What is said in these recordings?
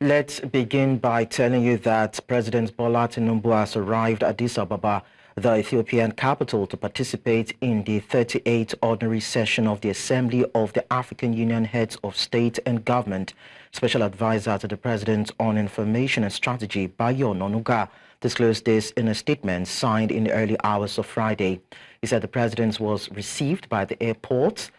Let's begin by telling you that President Bola Tinubu has arrived at Addis Ababa, the Ethiopian capital, to participate in the 38th ordinary session of the Assembly of the African Union Heads of State and Government. Special advisor to the President on Information and Strategy, Bayo Onanuga, disclosed this in a statement signed in the early hours of Friday. He said the President was received by the airport,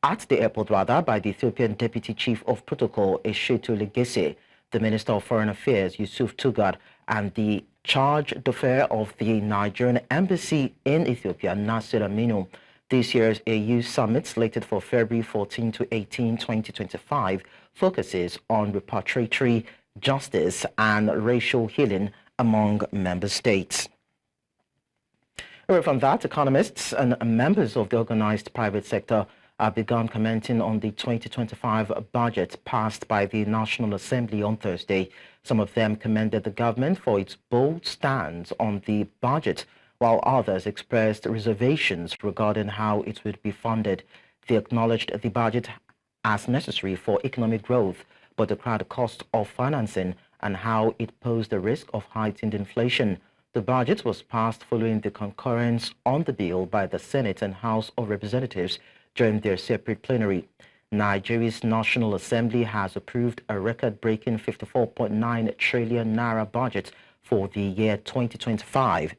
by the Ethiopian Deputy Chief of Protocol, Eshetu Legese, the Minister of Foreign Affairs, Yusuf Tuggar, and the charge d'affaires of the Nigerian Embassy in Ethiopia, Nasir Aminu. This year's AU Summit, slated for February 14 to 18, 2025, focuses on repatriatory justice and racial healing among member states. Away from that, economists and members of the organized private sector have begun commenting on the 2025 budget passed by the National Assembly on Thursday. Some of them commended the government for its bold stance on the budget, while others expressed reservations regarding how it would be funded. They acknowledged the budget as necessary for economic growth, but decried the cost of financing and how it posed the risk of heightened inflation. The budget was passed following the concurrence on the bill by the Senate and House of Representatives during their separate plenary. Nigeria's National Assembly has approved a record-breaking 54.9 trillion naira budget for the year 2025.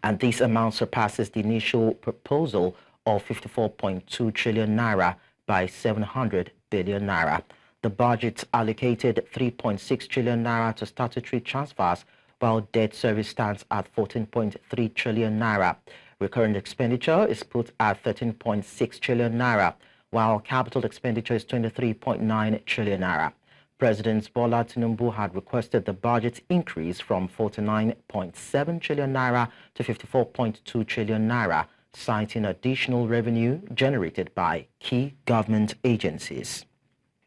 And this amount surpasses the initial proposal of 54.2 trillion naira by 700 billion naira. The budget allocated 3.6 trillion naira to statutory transfers, while debt service stands at 14.3 trillion naira. Recurrent expenditure is put at 13.6 trillion naira, while capital expenditure is 23.9 trillion naira. President Bola Tinubu had requested the budget increase from 49.7 trillion naira to 54.2 trillion naira, citing additional revenue generated by key government agencies.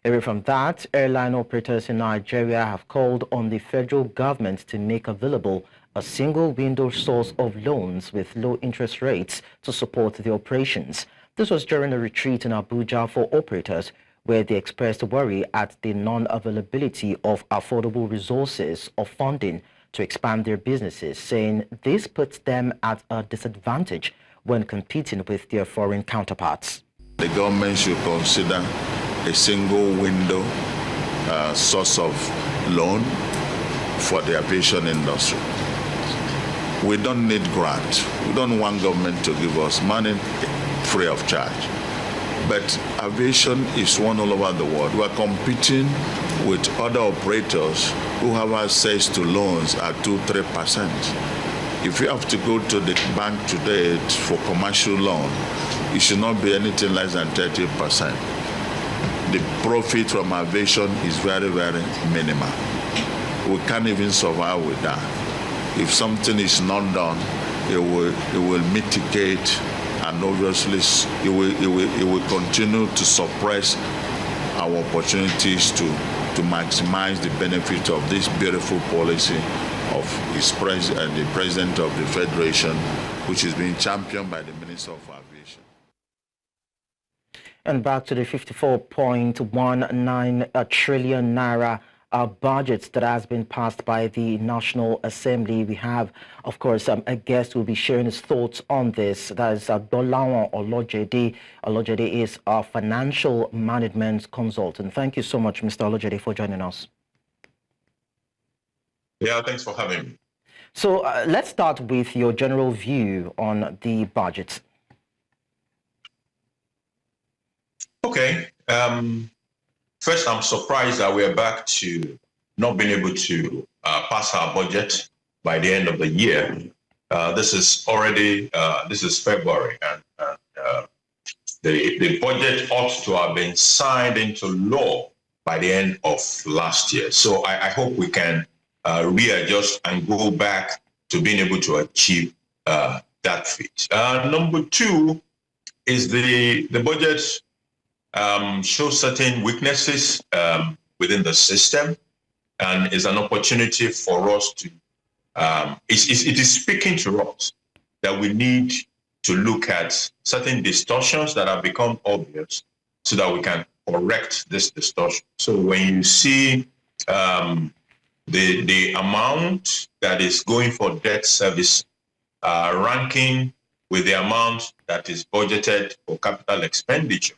Away from that, airline operators in Nigeria have called on the federal government to make available a single window source of loans with low interest rates to support the operations. This was during a retreat in Abuja for operators, where they expressed worry at the non-availability of affordable resources or funding to expand their businesses, saying this puts them at a disadvantage when competing with their foreign counterparts. The government should consider a single window source of loan for the aviation industry. We don't need grant. We don't want government to give us money free of charge. But aviation is one all over the world. We're competing with other operators who have access to loans at 2-3%. If you have to go to the bank today for commercial loan, it should not be anything less than 30%. The profit from aviation is very, very minimal. We can't even survive with that. If something is not done, it will mitigate, and obviously it will continue to suppress our opportunities to maximize the benefit of this beautiful policy of the President of the Federation, which is being championed by the Minister of Aviation. And back to the 54.19 trillion naira budget that has been passed by the National Assembly. We have, of course, a guest who will be sharing his thoughts on this. That is Dolawan Olojede. Olojede is a financial management consultant. Thank you so much, Mr. Olojede, for joining us. Yeah, thanks for having me. So let's start with your general view on the budget. Okay. First, I'm surprised that we're back to not being able to pass our budget by the end of the year. This is February, and the budget ought to have been signed into law by the end of last year. So I hope we can readjust and go back to being able to achieve that feat. Number two is the budget shows certain weaknesses within the system, and is an opportunity for us to, it is speaking to us that we need to look at certain distortions that have become obvious so that we can correct this distortion. So when you see the amount that is going for debt service ranking with the amount that is budgeted for capital expenditure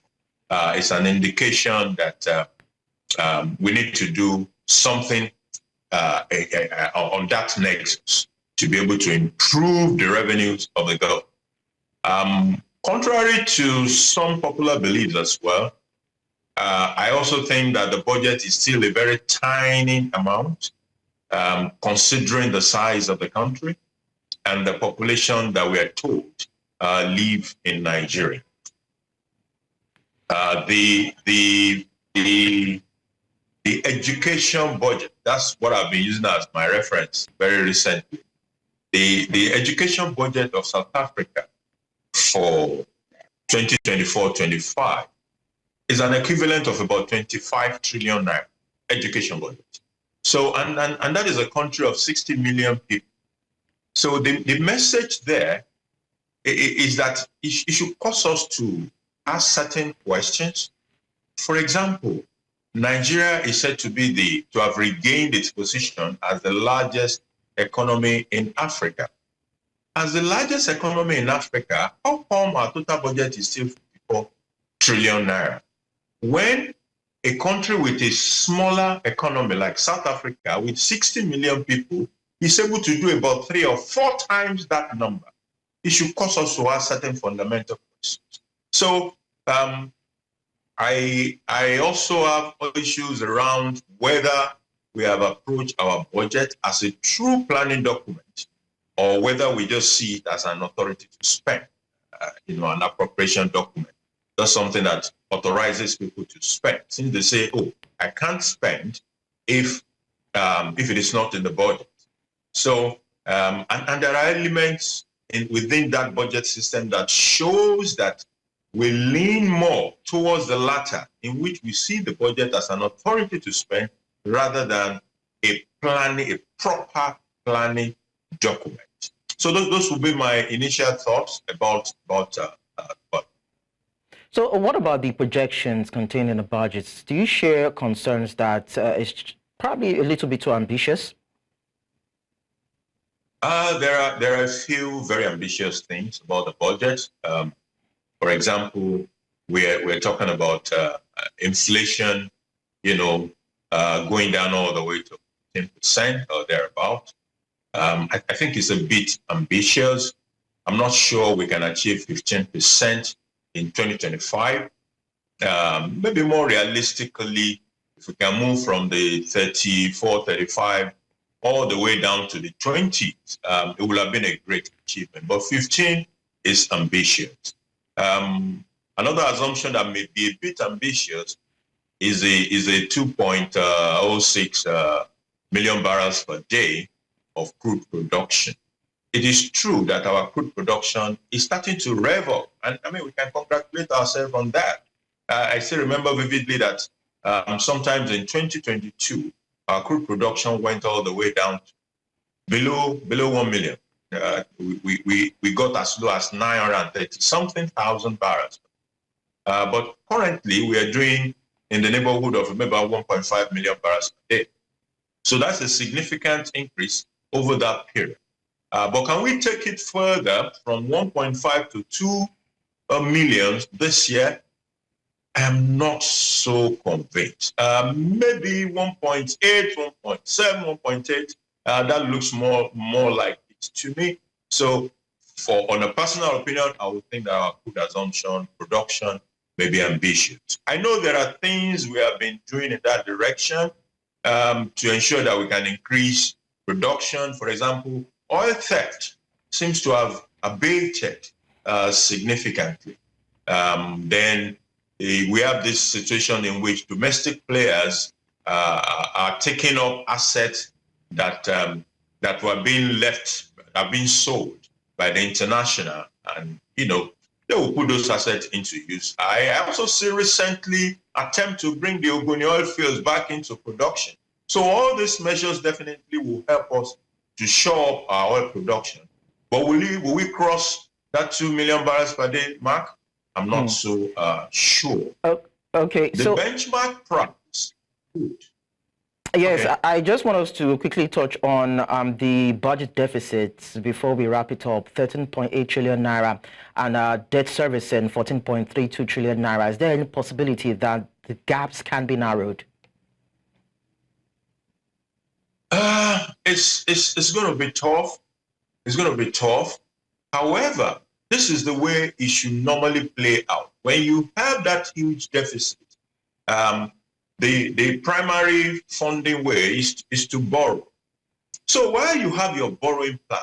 is an indication that we need to do something on that nexus to be able to improve the revenues of the government. Contrary to some popular beliefs as well, I also think that the budget is still a very tiny amount, considering the size of the country and the population that we are told live in Nigeria. The education budget, that's what I've been using as my reference very recently. The education budget of South Africa for 2024-25 is an equivalent of about 25 trillion naira education budget. So, and that is a country of 60 million people. So the message there is that it should cause us to ask certain questions. For example, Nigeria is said to have regained its position as the largest economy in Africa. As the largest economy in Africa, how come our total budget is still 54 trillion naira? When a country with a smaller economy like South Africa, with 60 million people, is able to do about 3 or 4 times that number, it should cause us to ask certain fundamental questions. So I also have issues around whether we have approached our budget as a true planning document, or whether we just see it as an authority to spend, an appropriation document. That's something that authorizes people to spend. Since they say, "Oh, I can't spend if it is not in the budget." So, and there are elements within that budget system that shows that we lean more towards the latter, in which we see the budget as an authority to spend rather than a proper planning document. So those will be my initial thoughts about. So what about the projections contained in the budgets? Do you share concerns that it's probably a little bit too ambitious? There are a few very ambitious things about the budget. For example, we're talking about inflation, going down all the way to 10% or thereabout. I think it's a bit ambitious. I'm not sure we can achieve 15% in 2025. Maybe more realistically, if we can move from the 34, 35, all the way down to the 20s, it would have been a great achievement. But 15 is ambitious. Another assumption that may be a bit ambitious is a 2.06 million barrels per day of crude production. It is true that our crude production is starting to rev up, and we can congratulate ourselves on that. I still remember vividly that sometimes in 2022, our crude production went all the way down to below 1 million. We got as low as 930-something thousand barrels. But currently, we are doing in the neighborhood of about 1.5 million barrels per day. So that's a significant increase over that period. But can we take it further from 1.5 to 2 million this year? I am not so convinced. Maybe 1.8, 1.7, 1.8. That looks more like it to me. So, on a personal opinion, I would think that our crude assumption production may be ambitious. I know there are things we have been doing in that direction to ensure that we can increase production. For example, oil theft seems to have abated significantly. Then we have this situation in which domestic players are taking up assets that were being sold by the international, and they will put those assets into use. I also see recently attempt to bring the Ogoni oil fields back into production. So all these measures definitely will help us to show up our oil production. But will we cross that 2 million barrels per day mark? I'm not so sure. Okay, the benchmark price. Yes, Okay. I just want us to quickly touch on the budget deficits before we wrap it up. 13.8 trillion naira and debt servicing 14.32 trillion naira. Is there any possibility that the gaps can be narrowed? It's going to be tough. It's going to be tough. However, this is the way it should normally play out. When you have that huge deficit, the primary funding way is to borrow. So while you have your borrowing plan,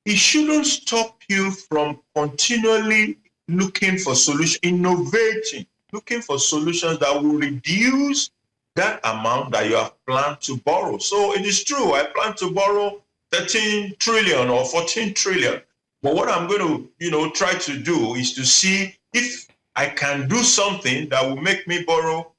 it shouldn't stop you from continually looking for solutions, innovating, looking for solutions that will reduce that amount that you have planned to borrow. So it is true, I plan to borrow 13 trillion or 14 trillion. But what I'm going to, try to do is to see if I can do something that will make me borrow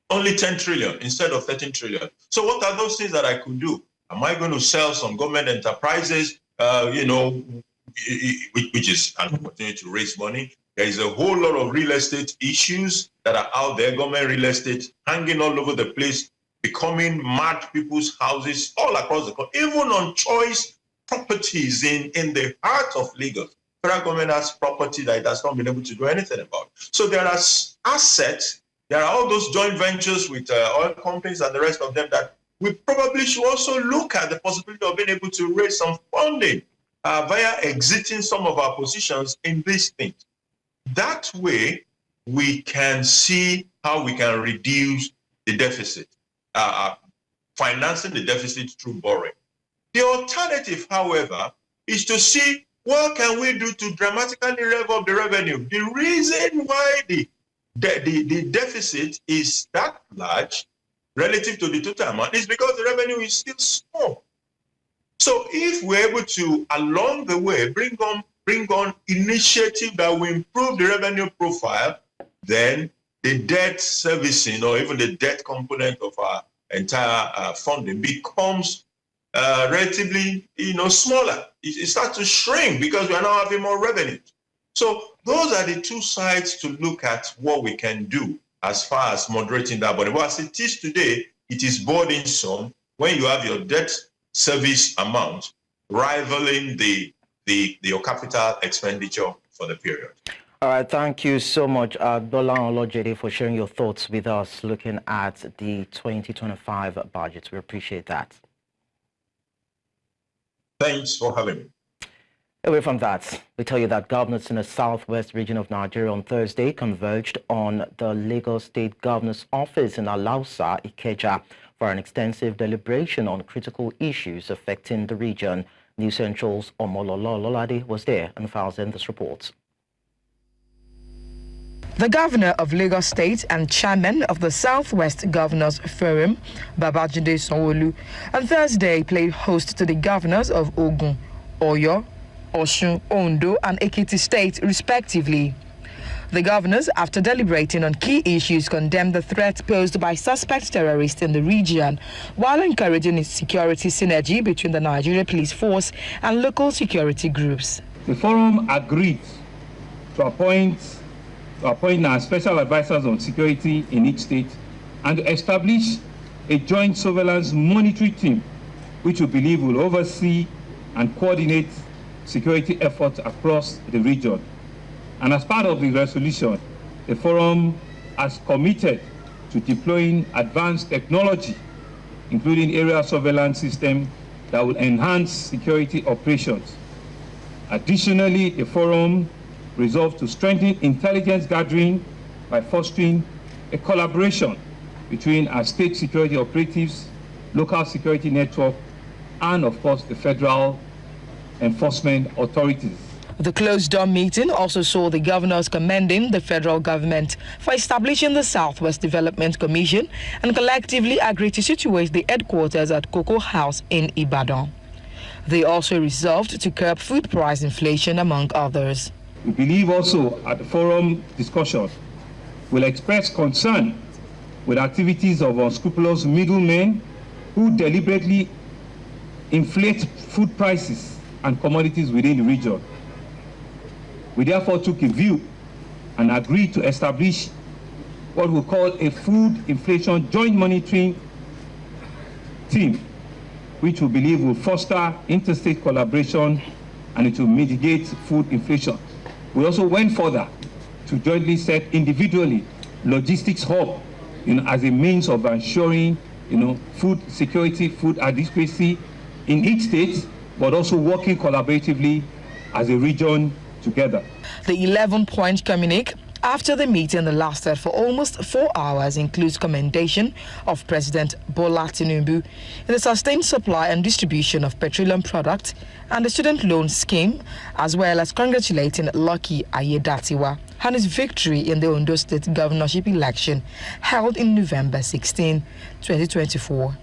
only 10 trillion instead of 13 trillion. So what are those things that I could do? Am I going to sell some government enterprises, which is an opportunity to raise money? There is a whole lot of real estate issues that are out there, government real estate hanging all over the place, becoming mad people's houses all across the country, even on choice properties in the heart of Lagos. Federal government has property that it has not been able to do anything about. So there are assets, there are all those joint ventures with oil companies and the rest of them that we probably should also look at the possibility of being able to raise some funding via exiting some of our positions in these things. That way, we can see how we can reduce the deficit, financing the deficit through borrowing. The alternative, however, is to see what can we do to dramatically rev up the revenue. The reason why the deficit is that large relative to the total amount is because the revenue is still small. So if we're able to, along the way, bring on initiative that will improve the revenue profile, then the debt servicing or even the debt component of our entire funding becomes relatively, smaller. It starts to shrink because we are now having more revenue. So those are the two sides to look at what we can do as far as moderating that. But as it is today, it is burdensome when you have your debt service amount rivaling your capital expenditure for the period. All right, thank you so much, Bola Olojede, for sharing your thoughts with us looking at the 2025 budget. We appreciate that. Thanks for having me. Away from that, we tell you that governors in the southwest region of Nigeria on Thursday converged on the Lagos State Governor's office in Alausa, Ikeja, for an extensive deliberation on critical issues affecting the region. News Central's Omololo Lolade was there and files in this report. The governor of Lagos State and chairman of the Southwest Governors Forum, Babajide Sanwo-Olu, on Thursday played host to the governors of Ogun, Oyo, Osun, Ondo, and Ekiti State, respectively. The governors, after deliberating on key issues, condemned the threat posed by suspect terrorists in the region, while encouraging its security synergy between the Nigerian police force and local security groups. The forum agreed to appoint our special advisors on security in each state and to establish a joint surveillance monitoring team, which we believe will oversee and coordinate security efforts across the region. And as part of the resolution, the forum has committed to deploying advanced technology, including aerial surveillance system that will enhance security operations. Additionally, the forum resolved to strengthen intelligence gathering by fostering a collaboration between our state security operatives, local security network, and of course the federal enforcement authorities. The closed-door meeting also saw the governors commending the federal government for establishing the Southwest Development Commission and collectively agreed to situate the headquarters at Cocoa House in Ibadan. They also resolved to curb food price inflation, among others. We believe also at the forum discussion will express concern with activities of unscrupulous middlemen who deliberately inflate food prices and commodities within the region. We therefore took a view and agreed to establish what we call a food inflation joint monitoring team, which we believe will foster interstate collaboration and it will mitigate food inflation. We also went further to jointly set individually logistics hub, as a means of ensuring, food security, food adequacy in each state, but also working collaboratively as a region together. The 11-point communique after the meeting that lasted for almost 4 hours includes commendation of President Bola Tinubu in the sustained supply and distribution of petroleum products and the student loan scheme, as well as congratulating Lucky Ayedatiwa on his victory in the Ondo State governorship election held in November 16, 2024.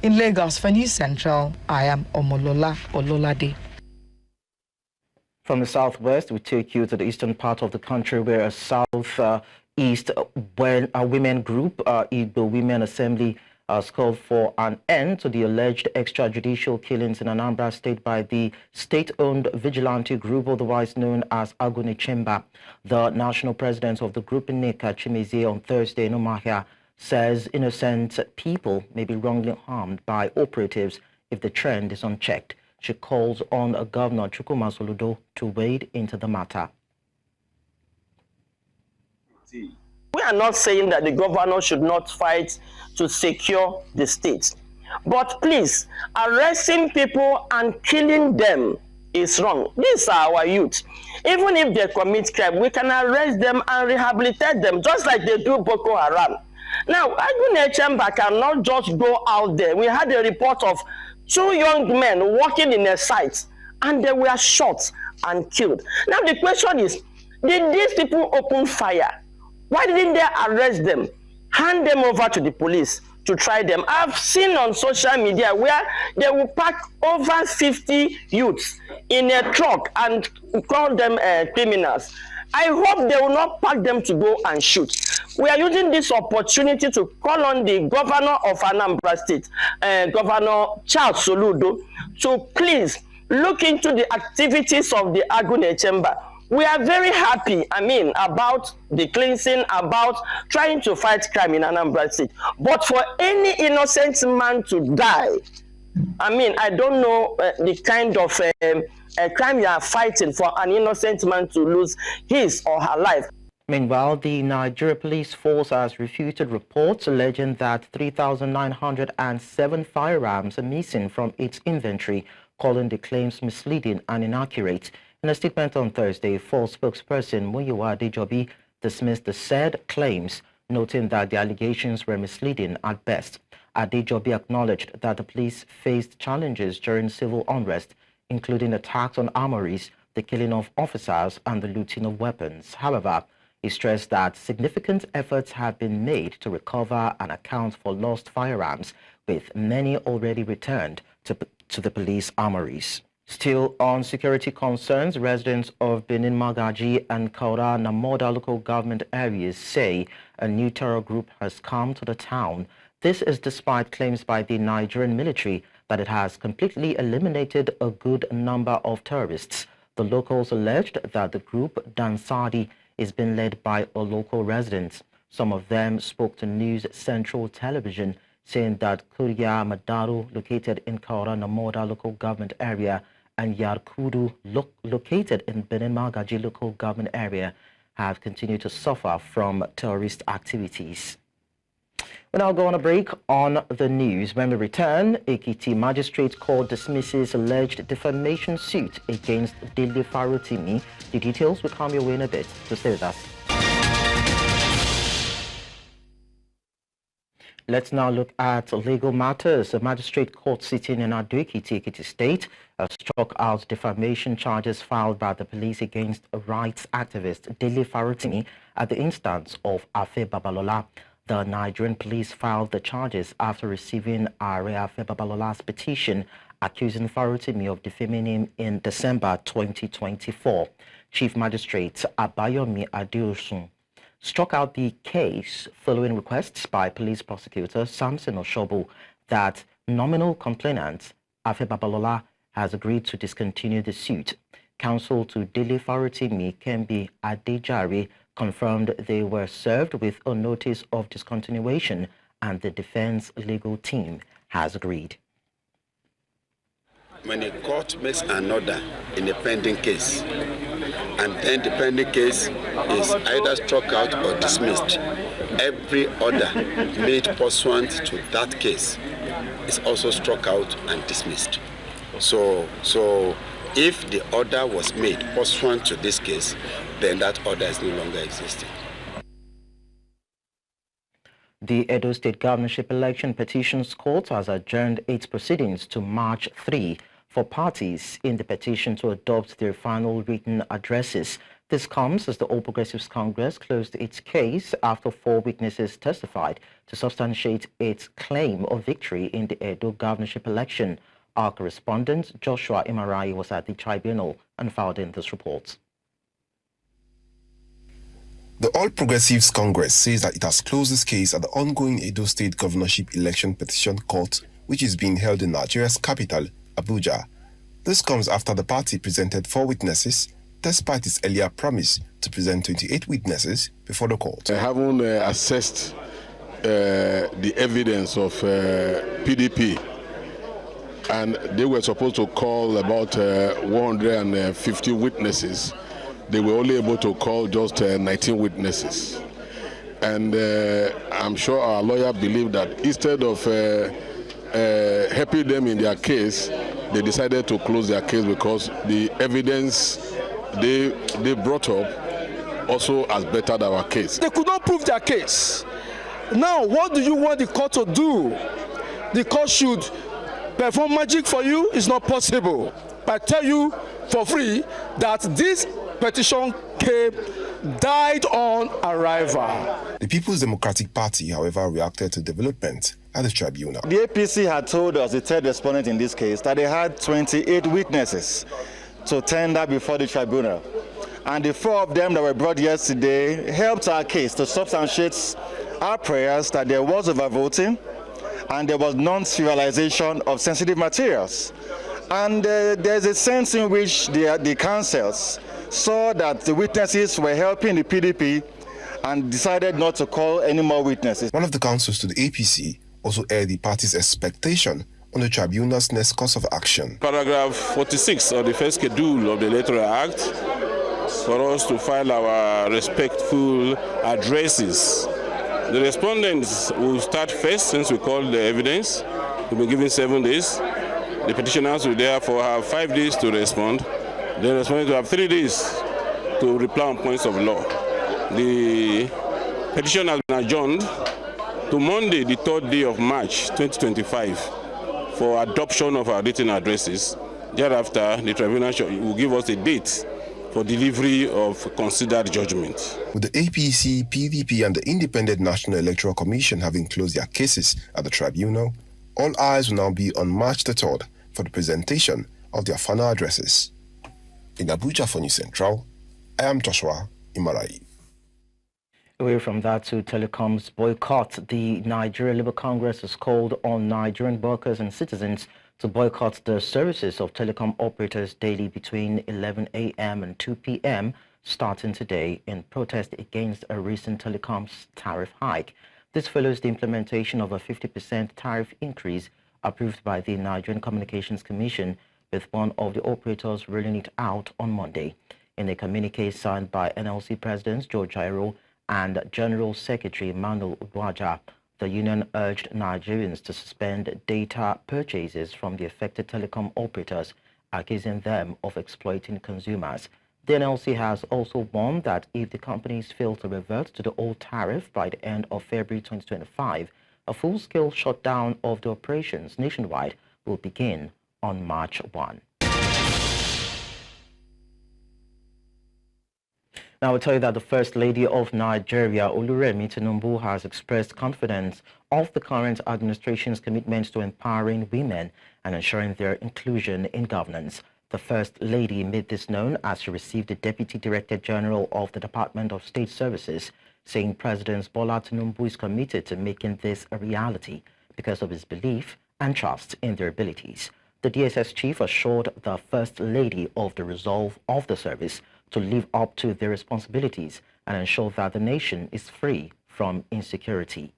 In Lagos for News Central, I am Omolola Ololade. From the southwest, we take you to the eastern part of the country where a southeast women group, Igbo Women Assembly, has called for an end to the alleged extrajudicial killings in Anambra State by the state-owned vigilante group, otherwise known as Agune Chemba. The national president of the group, Nneka Chimezie, on Thursday in Umuahia, says innocent people may be wrongly harmed by operatives if the trend is unchecked. She calls on Governor Chukwuma Soludo to wade into the matter. We are not saying that the governor should not fight to secure the state. But please, arresting people and killing them is wrong. These are our youth. Even if they commit crime, we can arrest them and rehabilitate them, just like they do Boko Haram. Now, Agune Chemba cannot just go out there. We had a report of 2 young men working in a site and they were shot and killed. Now the question is, did these people open fire? Why didn't they arrest them, hand them over to the police to try them? I've seen on social media where they will pack over 50 youths in a truck and call them criminals. I hope they will not pack them to go and shoot. We are using this opportunity to call on the governor of Anambra State, Governor Charles Soludo, to please look into the activities of the Agune Chemba. We are very happy, about the cleansing, about trying to fight crime in Anambra State. But for any innocent man to die, I don't know the kind of crime you are fighting for an innocent man to lose his or her life. Meanwhile, the Nigeria Police Force has refuted reports alleging that 3,907 firearms are missing from its inventory, calling the claims misleading and inaccurate. In a statement on Thursday, Force spokesperson Muyiwa Adejobi dismissed the said claims, noting that the allegations were misleading at best. Adejobi acknowledged that the police faced challenges during civil unrest, including attacks on armories, the killing of officers, and the looting of weapons. However, he stressed that significant efforts have been made to recover and account for lost firearms, with many already returned to the police armories. Still on security concerns, residents of Benin Magaji and Kaura Namoda local government areas say a new terror group has come to the town. This is despite claims by the Nigerian military that it has completely eliminated a good number of terrorists. The locals alleged that the group Dansadi is being led by a local resident. Some of them spoke to News Central Television, saying that Kuriya Madaru, located in Kaura Namoda local government area, and Yarkudu, located in Benin Magaji local government area, have continued to suffer from terrorist activities. We'll now go on a break on the news. When we return, Ekiti Magistrate Court dismisses alleged defamation suit against Dele Farotimi. The details will come your way in a bit, so stay with us. Let's now look at legal matters. A magistrate court sitting in Ado-Ekiti, Ekiti State, struck out defamation charges filed by the police against a rights activist, Dele Farotimi, at the instance of Afe Babalola. The Nigerian police filed the charges after receiving Ajaero Afe Babalola's petition accusing Farotimi of defaming him in December 2024. Chief Magistrate Abayomi Adeosun struck out the case following requests by police prosecutor Samson Oshobu that nominal complainant Afe Babalola has agreed to discontinue the suit. Counsel to Dele Farotimi, Kembi Adejare, confirmed they were served with a notice of discontinuation, and the defense legal team has agreed. When a court makes an order in a pending case, and then the pending case is either struck out or dismissed, every order made pursuant to that case is also struck out and dismissed. So if the order was made pursuant to this case, then that order is no longer existing. The Edo State Governorship Election Petitions Court has adjourned its proceedings to March 3 for parties in the petition to adopt their final written addresses. This comes as the All Progressives Congress closed its case after 4 witnesses testified to substantiate its claim of victory in the Edo governorship election. Our correspondent Joshua Imarai was at the tribunal and filed in this report. The All Progressives Congress says that it has closed this case at the ongoing Edo State Governorship Election Petition Court, which is being held in Nigeria's capital, Abuja. This comes after the party presented 4 witnesses, despite its earlier promise to present 28 witnesses before the court. I haven't assessed the evidence of PDP, and they were supposed to call about 150 witnesses. They were only able to call just 19 witnesses. And I'm sure our lawyer believed that instead of helping them in their case, they decided to close their case because the evidence they brought up also has bettered our case. They could not prove their case. Now, what do you want the court to do? The court should perform magic for you? It's not possible. I tell you for free that this petition died on arrival. The People's Democratic Party, however, reacted to development at the tribunal. The APC had told us, the third respondent in this case, that they had 28 witnesses to tender before the tribunal. And the 4 of them that were brought yesterday helped our case to substantiate our prayers that there was overvoting and there was non-serialization of sensitive materials. And there's a sense in which the councils saw that the witnesses were helping the PDP and decided not to call any more witnesses. One of the counsels to the APC also aired the party's expectation on the tribunal's next course of action. Paragraph 46 of the first schedule of the Electoral Act for us to file our respectful addresses. The respondents will start first since we called the evidence. We'll be given 7 days. The petitioners will therefore have 5 days to respond. The respondents will have 3 days to reply on points of law. The petition has been adjourned to Monday, the 3rd day of March 2025 for adoption of our written addresses. Thereafter, the tribunal will give us a date for delivery of considered judgment. With the APC, PDP and the Independent National Electoral Commission having closed their cases at the tribunal, all eyes will now be on March the 3rd for the presentation of their final addresses. In Abuja for News Central, I am Joshua Imarai. Away from that to Telecom's boycott, the Nigerian Labour Congress has called on Nigerian workers and citizens to boycott the services of telecom operators daily between 11 a.m. and 2 p.m. starting today in protest against a recent telecom's tariff hike. This follows the implementation of a 50% tariff increase approved by the Nigerian Communications Commission, with one of the operators rolling it out on Monday. In a communique signed by NLC President Ajaero and General Secretary Emmanuel Ugboaja, the union urged Nigerians to suspend data purchases from the affected telecom operators, accusing them of exploiting consumers. The NLC has also warned that if the companies fail to revert to the old tariff by the end of February 2025, a full-scale shutdown of the operations nationwide will begin on March 1. Now, I'll tell you that the First Lady of Nigeria, Oluremi Tinubu, has expressed confidence of the current administration's commitment to empowering women and ensuring their inclusion in governance. The First Lady made this known as she received the Deputy Director General of the Department of State Services, saying President Bola Tinubu is committed to making this a reality because of his belief and trust in their abilities. The DSS chief assured the First Lady of the resolve of the service to live up to their responsibilities and ensure that the nation is free from insecurity.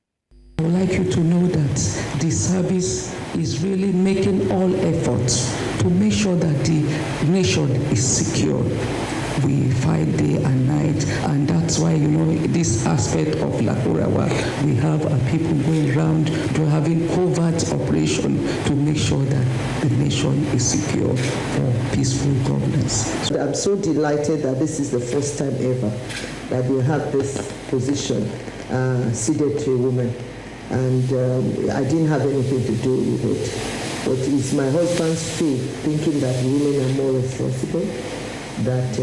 I would like you to know that the service is really making all efforts to make sure that the nation is secure. We fight day and night, and that's why, this aspect of Lakurawa, we have people going around to having covert operation to make sure that the nation is secure for peaceful governance. I'm so delighted that this is the first time ever that we have this position ceded to a woman. And I didn't have anything to do with it. But it's my husband's faith, thinking that women are more responsible, that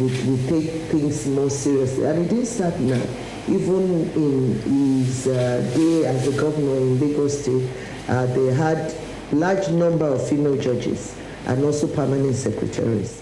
we take things more seriously. And it didn't start now. Even in his day as a governor in Lagos State, they had large number of female judges and also permanent secretaries.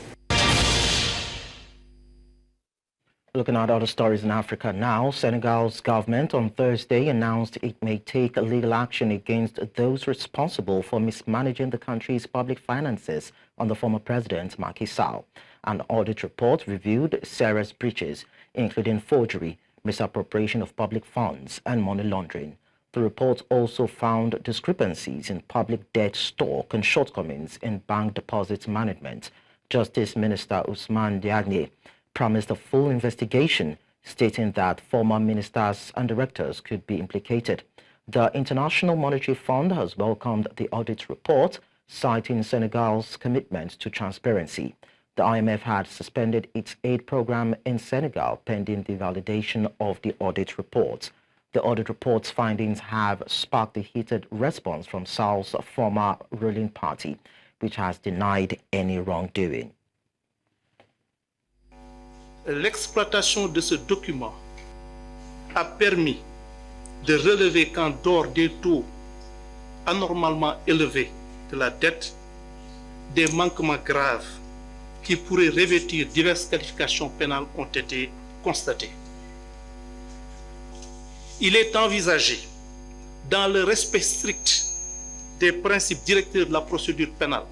Looking at other stories in Africa now, Senegal's government on Thursday announced it may take legal action against those responsible for mismanaging the country's public finances under former President Macky Sall. An audit report reviewed serious breaches, including forgery, misappropriation of public funds, and money laundering. The report also found discrepancies in public debt stock and shortcomings in bank deposit management. Justice Minister Usman Diagne promised a full investigation, stating that former ministers and directors could be implicated. The International Monetary Fund has welcomed the audit report, citing Senegal's commitment to transparency. The IMF had suspended its aid program in Senegal pending the validation of the audit report. The audit report's findings have sparked a heated response from Sall's former ruling party, which has denied any wrongdoing. L'exploitation de ce document a permis de relever qu'en dehors des taux anormalement élevés de la dette, des manquements graves qui pourraient revêtir diverses qualifications pénales ont été constatés. Il est envisagé, dans le respect strict des principes directeurs de la procédure pénale,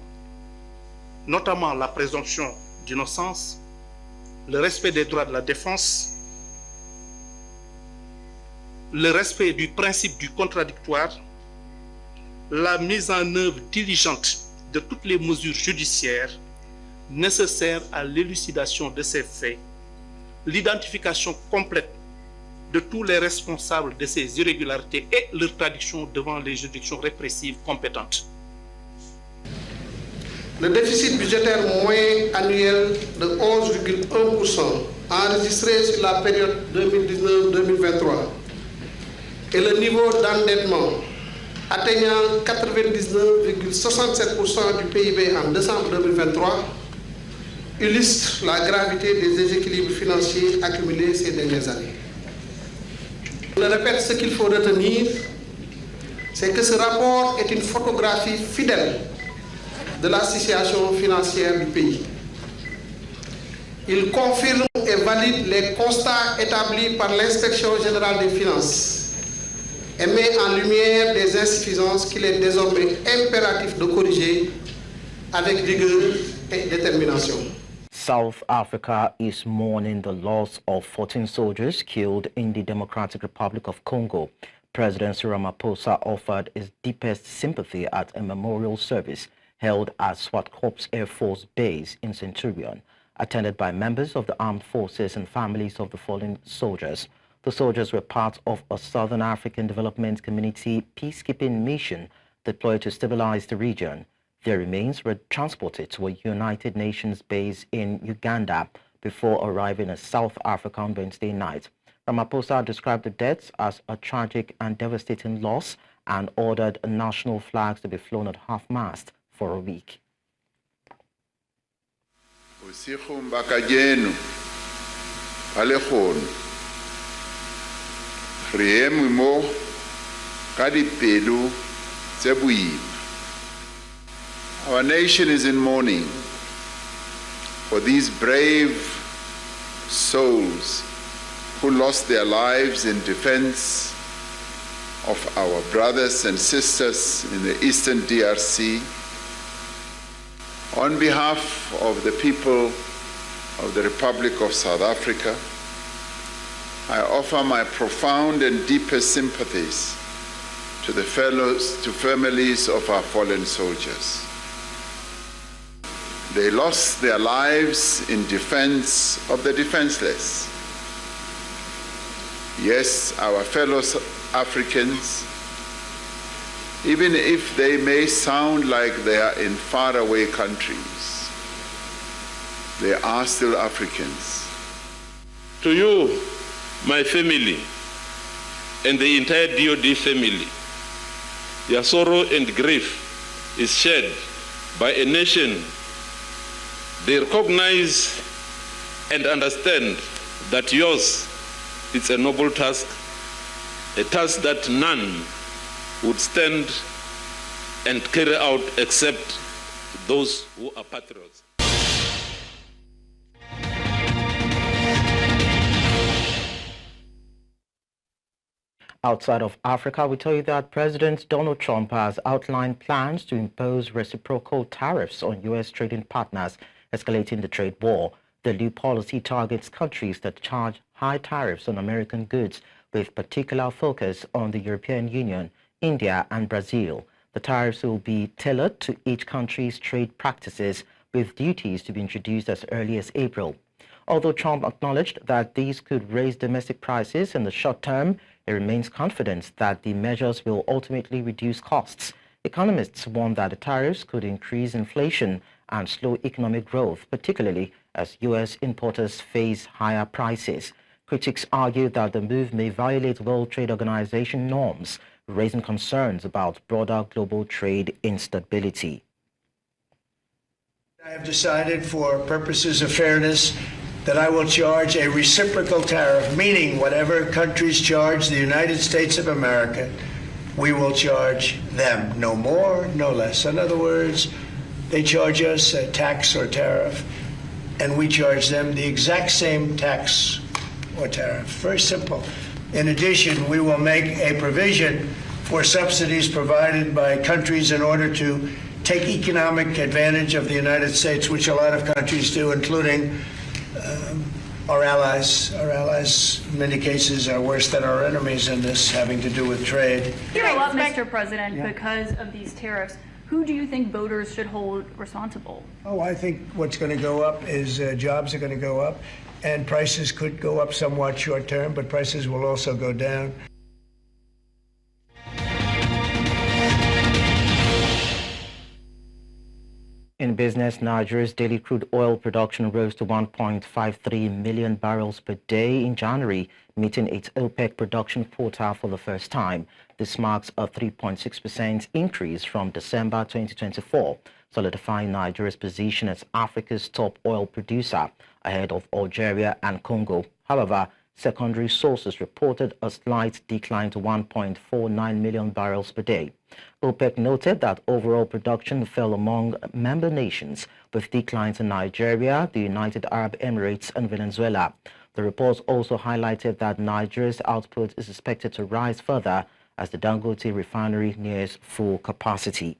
notamment la présomption d'innocence, le respect des droits de la défense, le respect du principe du contradictoire, la mise en œuvre diligente de toutes les mesures judiciaires nécessaires à l'élucidation de ces faits, l'identification complète de tous les responsables de ces irrégularités et leur traduction devant les juridictions répressives compétentes. Le déficit budgétaire moyen annuel de 11,1% enregistré sur la période 2019-2023 et le niveau d'endettement atteignant 99,67% du PIB en décembre 2023 illustre la gravité des déséquilibres financiers accumulés ces dernières années. Je répète, ce qu'il faut retenir, c'est que ce rapport est une photographie fidèle de la situation financière du pays. Il confirme et valide les constats établis par l'Inspection générale des finances et met en lumière des insuffisances qu'il est désormais impératif de corriger avec rigueur et détermination. South Africa is mourning the loss of 14 soldiers killed in the Democratic Republic of Congo. President Cyril Ramaphosa offered his deepest sympathy at a memorial service held at Swartkorps Air Force Base in Centurion, attended by members of the armed forces and families of the fallen soldiers. The soldiers were part of a Southern African Development Community peacekeeping mission deployed to stabilize the region. Their remains were transported to a United Nations base in Uganda before arriving in South Africa on Wednesday night. Ramaphosa described the deaths as a tragic and devastating loss and ordered national flags to be flown at half-mast for a week. Our nation is in mourning for these brave souls who lost their lives in defense of our brothers and sisters in the Eastern DRC. On behalf of the people of the Republic of South Africa, I offer my profound and deepest sympathies to the families of our fallen soldiers. They lost their lives in defense of the defenseless. Yes, our fellow Africans, even if they may sound like they are in faraway countries, they are still Africans. To you, my family, and the entire DoD family, your sorrow and grief is shared by a nation. They recognize and understand that yours is a noble task, a task that none would stand and carry out except those who are patriots. Outside of Africa, we tell you that President Donald Trump has outlined plans to impose reciprocal tariffs on U.S. trading partners, escalating the trade war. The new policy targets countries that charge high tariffs on American goods, with particular focus on the European Union, India, and Brazil. The tariffs will be tailored to each country's trade practices, with duties to be introduced as early as April. Although Trump acknowledged that these could raise domestic prices in the short term, he remains confident that the measures will ultimately reduce costs. Economists warn that the tariffs could increase inflation and slow economic growth, particularly as U.S. importers face higher prices. Critics argue that the move may violate World Trade Organization norms, raising concerns about broader global trade instability. I have decided, for purposes of fairness, that I will charge a reciprocal tariff, meaning whatever countries charge the United States of America, we will charge them, no more, no less. In other words, they charge us a tax or tariff, and we charge them the exact same tax or tariff. Very simple. In addition, we will make a provision for subsidies provided by countries in order to take economic advantage of the United States, which a lot of countries do, including our allies. Our allies, in many cases, are worse than our enemies in this, having to do with trade. You know what, Mr. President, because of these tariffs, who do you think voters should hold responsible? Oh, I think what's going to go up is jobs are going to go up, and prices could go up somewhat short term, but prices will also go down. In business, Nigeria's daily crude oil production rose to 1.53 million barrels per day in January, meeting its OPEC production quota for the first time. This marks a 3.6% increase from December 2024, solidifying Nigeria's position as Africa's top oil producer, ahead of Algeria and Congo. However, secondary sources reported a slight decline to 1.49 million barrels per day. OPEC noted that overall production fell among member nations, with declines in Nigeria, the United Arab Emirates, and Venezuela. The report also highlighted that Nigeria's output is expected to rise further as the Dangote refinery nears full capacity.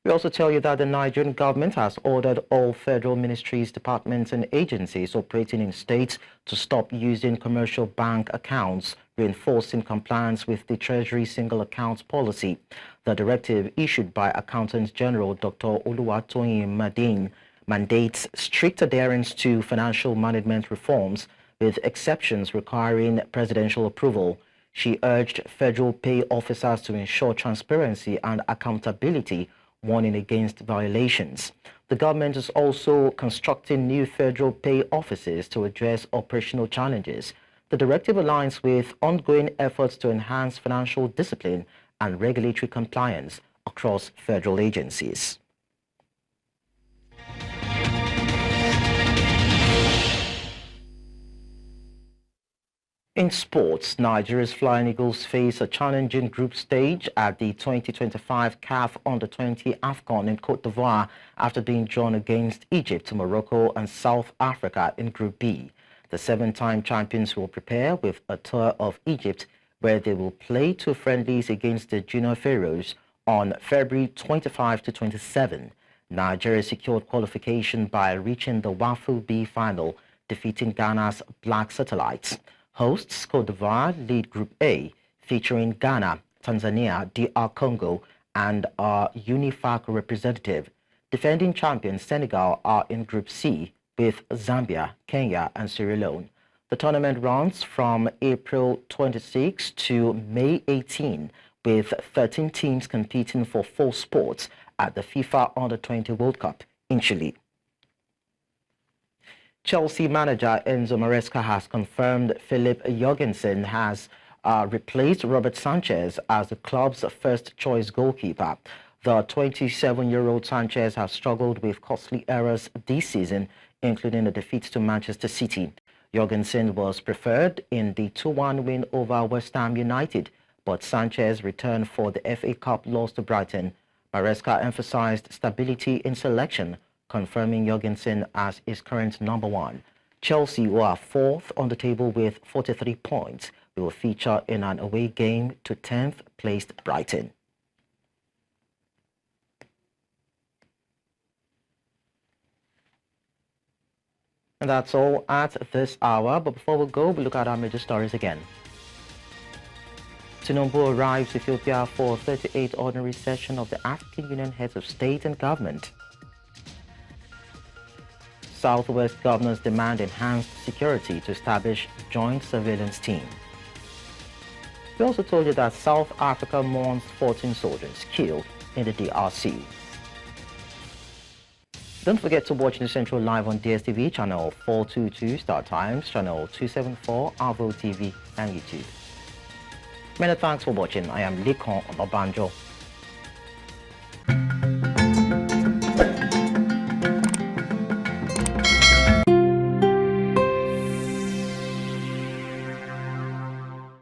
We also tell you that the Nigerian government has ordered all federal ministries, departments, and agencies operating in states to stop using commercial bank accounts, reinforcing compliance with the Treasury Single Accounts Policy. The directive, issued by Accountant General Dr. Oluwatoyin Madin, mandates strict adherence to financial management reforms, with exceptions requiring presidential approval. She urged federal pay officers to ensure transparency and accountability, warning against violations. The government is also constructing new federal pay offices to address operational challenges. The directive aligns with ongoing efforts to enhance financial discipline and regulatory compliance across federal agencies. In sports, Nigeria's Flying Eagles face a challenging group stage at the 2025 CAF Under-20 AFCON in Côte d'Ivoire after being drawn against Egypt, Morocco, and South Africa in Group B. The seven-time champions will prepare with a tour of Egypt, where they will play two friendlies against the Junior Pharaohs on February 25 to 27. Nigeria secured qualification by reaching the WAFU B final, defeating Ghana's Black Satellites. Hosts Côte d'Ivoire lead Group A, featuring Ghana, Tanzania, DR Congo, and our UNIFAC representative. Defending champions Senegal are in Group C with Zambia, Kenya, and Sierra Leone. The tournament runs from April 26 to May 18, with 13 teams competing for 4 spots at the FIFA Under-20 World Cup in Chile. Chelsea manager Enzo Maresca has confirmed Philip Jorgensen has replaced Robert Sanchez as the club's first-choice goalkeeper. The 27-year-old Sanchez has struggled with costly errors this season, including a defeat to Manchester City. Jorgensen was preferred in the 2-1 win over West Ham United, but Sanchez returned for the FA Cup loss to Brighton. Maresca emphasized stability in selection, confirming Jorgensen as his current number 1. Chelsea, who are 4th on the table with 43 points, will feature in an away game to 10th-placed Brighton. And that's all at this hour. But before we go, we look at our major stories again. Tinubu arrives Ethiopia for 38th ordinary session of the African Union Heads of State and Government. Southwest governors demand enhanced security to establish joint surveillance team. We also told you that South Africa mourns 14 soldiers killed in the DRC. Don't forget to watch News Central live on DSTV channel 422, Star Times, channel 274, Avo TV, and YouTube. Many thanks for watching. I am Likon Obabanjo.